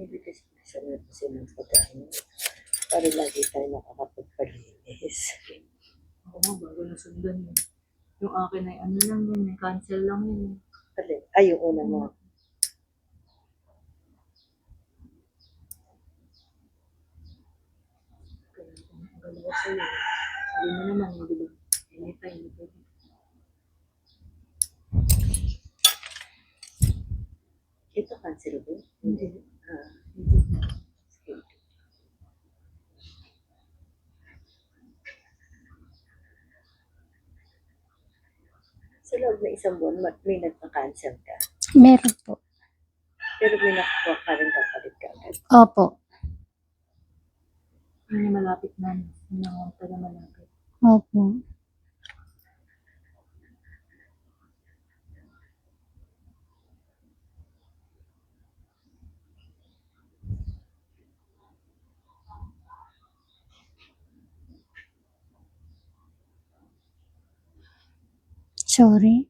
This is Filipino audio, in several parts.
Hindi kasi sanay kasi ng pagkain. Para lagi tayo nakakapagpalinis. Oo, bago nasundan yun. Yung akin ay ano lang yun, may cancel lang yun. Ay, yung una mo. Kaya ang galawa sa'yo. Sabi mo naman, magulo. Anytime, hindi pwede. Ito cancel ba? Hindi. Sige. Sa loob na isang buwan, may nagpa-cancel ka. Meron po. Pero may nakuha ka rin kapalit ka agad. Opo. Hindi malapit na. Hindi ako taga malapit. Opo. Sorry.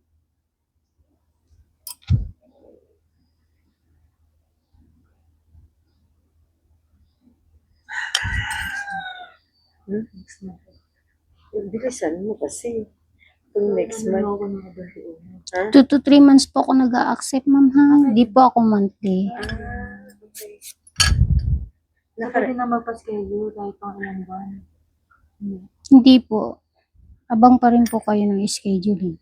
Next month. Bilisan mo kasi. Kung next month. Ako nakabalik. Ha? 2 to 3 months po ako nag-a-accept, ma'am, ha? Hindi po ako monthly. Okay. Pwede na magpa-schedule kahit pang ilang buwan. Hindi po. Abang pa rin po kayo ng scheduling.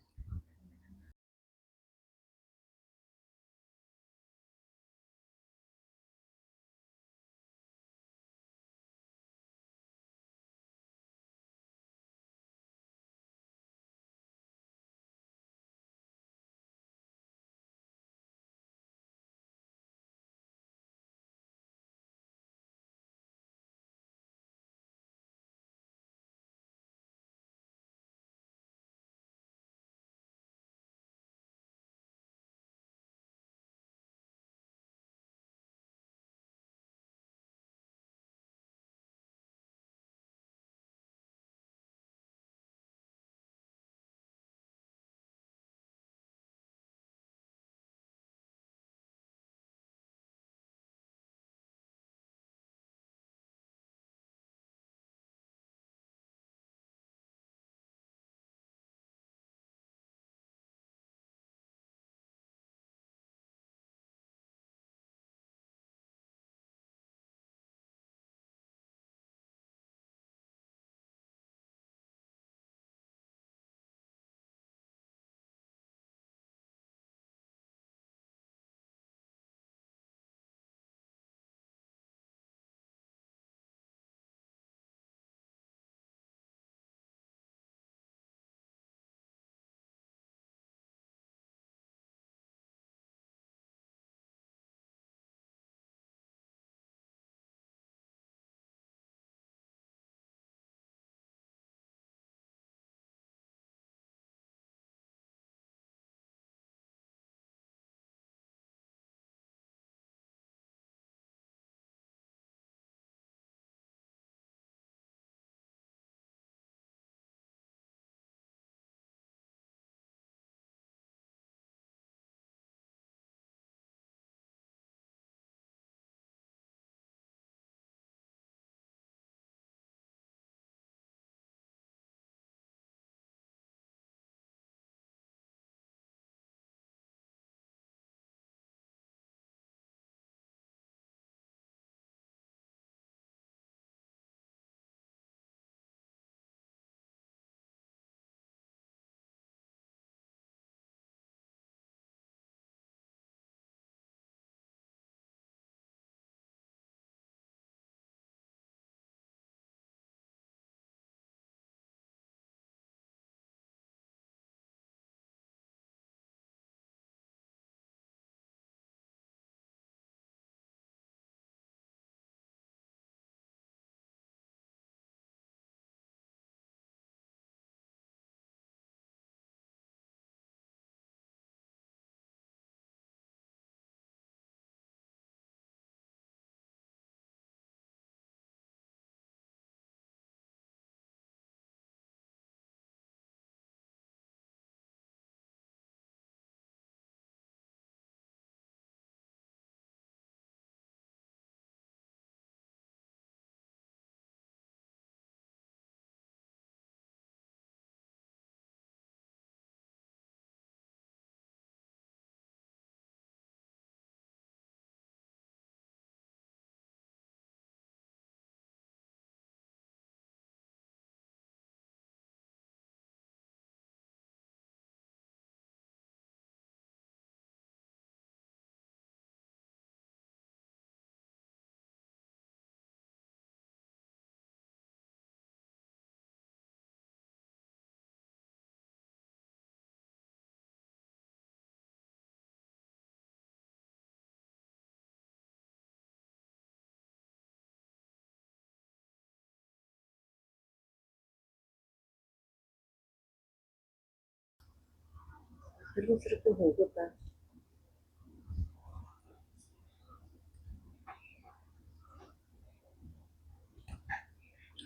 Pero masarap yung hugot ha.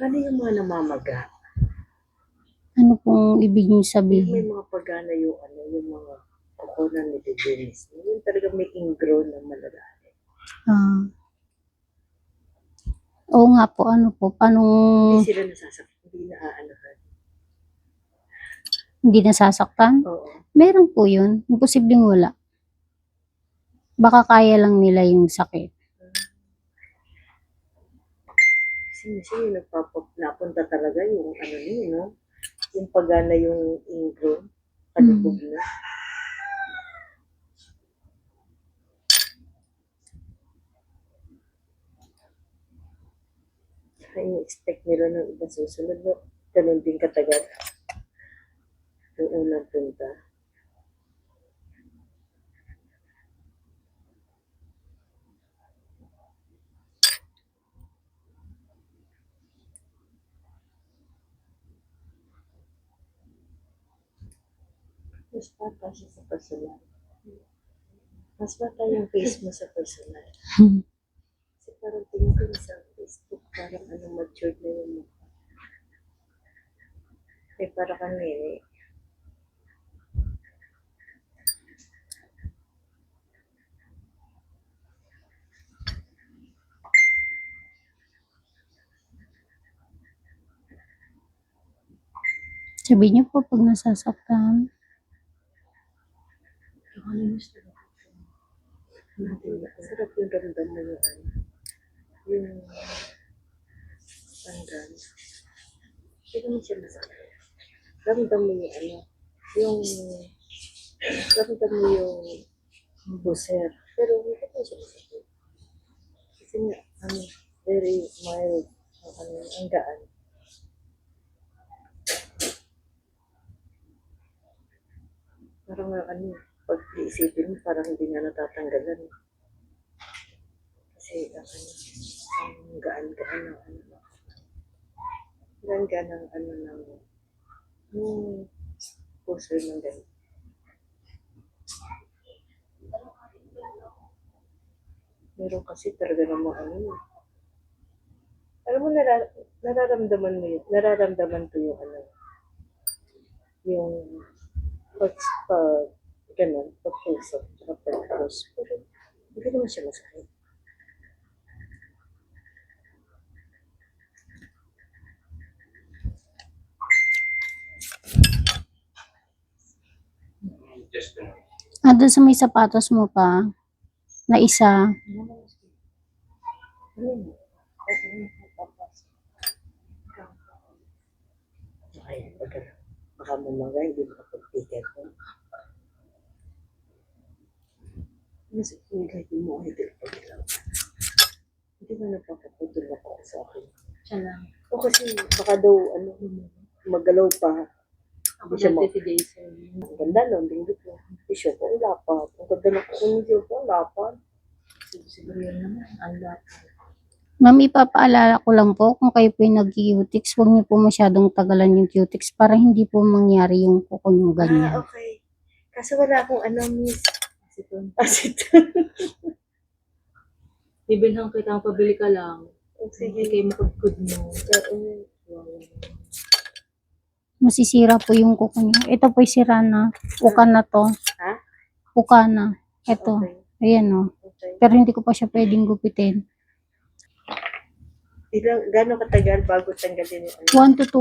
Ano yung mga namamaga? Ano pong ibig niyo May sabihin? mga pagana yung ano, yung mga kukunan ni Dennis. Yung talaga may ingrown na malalaki. Ah. Oo nga po, ano po, paano Hindi sila nasasakit, hindi naaanohan. hindi nasasaktan? Oo. Meron po yun. Imposibleng wala. Baka kaya lang nila yung sakit. Kasi minsan yung napunta talaga yung ano niya, no? Yung pagana yung ingrown, kalibog na. Kaya in-expect nila ng iba susunod, no? Ganun din katagal. Yung unang punta. Mas bata siya sa personal. Mas bata yung face mo sa personal. Kasi parang tingin ko sa Facebook, parang ano, matured na yung mukha. Eh, para kang nene. Sabi niyo po pag nasasaktan. Sarap yung ramdam mo yung ano. Yung tanggal. Hindi naman siya masakit. Ramdam mo yung ano. Yung ramdam mo yung buser. Pero hindi naman siya masakit. Kasi nga, ano, very mild. Ano, ang gaan. Parang ano, pag iisipin mo, parang hindi nga natatanggalan. Kasi ano, ang gaan-gaan ng ano. Gaan-gaan ng ano ng yung puso ng ganito. Meron kasi talaga namang ano. Alam mo, nararamdaman mo yun. Nararamdaman ko yung ano. Yung pag ganun, pag puso, pag puso. Pero hindi naman siya masakit. Doon sa may sapatos mo pa, na isa, Ano yun? Ay, baka mamaga, hindi makapag-ticket ko. Mas ingay mo ay pagkakalaw. Hindi ba napapaputol ako sa akin? Siya lang. O kasi baka daw, ano, magalaw pa. Ako Siya dati si Jason. Ang ganda nun, dinggit mo. Isyo ko, ang lapad. Ang ganda ng kukunin ko, ang lapad. Siguro yun naman. Ang lahat. ma'am, ipapaalala ko lang po, kung kayo po yung nag-cutics, huwag niyo po masyadong tagalan yung cutics para hindi po mangyari yung kuko niyo ganyan. Okay. Kaso wala akong ano, miss. Aceton. Aceton. Bibilhan kita, pabili ka lang. Hindi Sige. kayo makagkud mo. Masisira po yung kuko niyo. Ito po yung sira na. Puka na to. Ha? Puka na. Ito. Okay. Ayan o. Okay. Pero hindi ko pa siya pwedeng gupitin. Gano'ng katagal bago tanggalin yung ano? 1 to 2